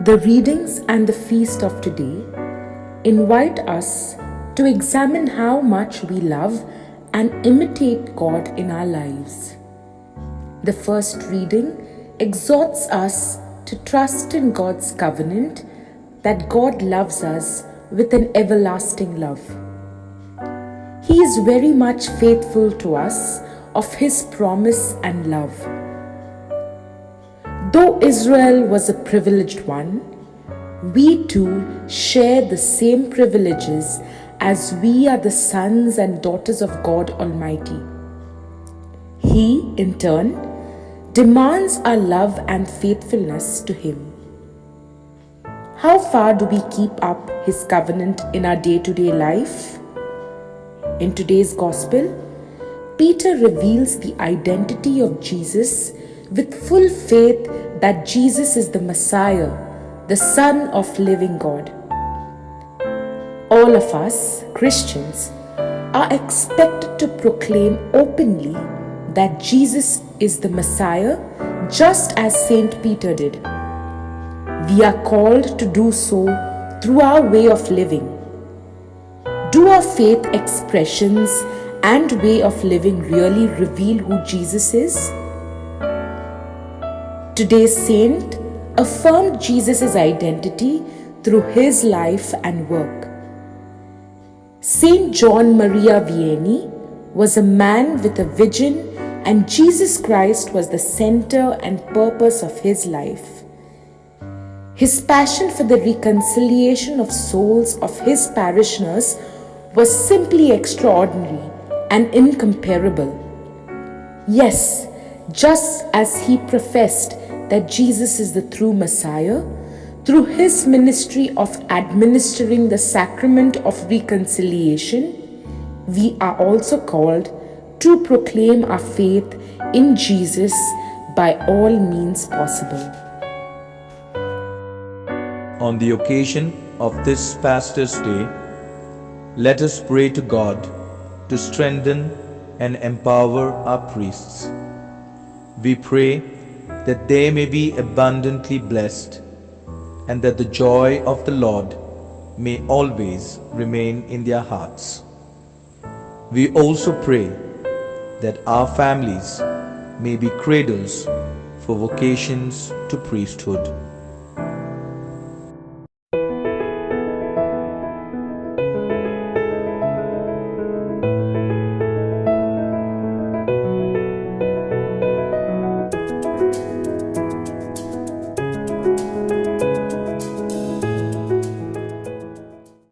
The readings and the feast of today invite us to examine how much we love and imitate God in our lives. The first reading exhorts us to trust in God's covenant that God loves us with an everlasting love. He is very much faithful to us of His promise and love. Though Israel was a privileged one, we too share the same privileges as we are the sons and daughters of God Almighty. He, in turn, demands our love and faithfulness to Him. How far do we keep up His covenant in our day-to-day life? In today's Gospel, Peter reveals the identity of Jesus with full faith that Jesus is the Messiah, the Son of living God. All of us, Christians, are expected to proclaim openly that Jesus is the Messiah, just as Saint Peter did. We are called to do so through our way of living. Do our faith expressions and way of living really reveal who Jesus is? Today's saint affirmed Jesus' identity through his life and work. Saint John Maria Vianney was a man with a vision, and Jesus Christ was the center and purpose of his life. His passion for the reconciliation of souls of his parishioners was simply extraordinary and incomparable. Yes, just as he professed that Jesus is the true Messiah, through his ministry of administering the sacrament of reconciliation, we are also called to proclaim our faith in Jesus by all means possible. On the occasion of this Pastor's Day, let us pray to God to strengthen and empower our priests. We pray that they may be abundantly blessed and that the joy of the Lord may always remain in their hearts. We also pray that our families may be cradles for vocations to priesthood.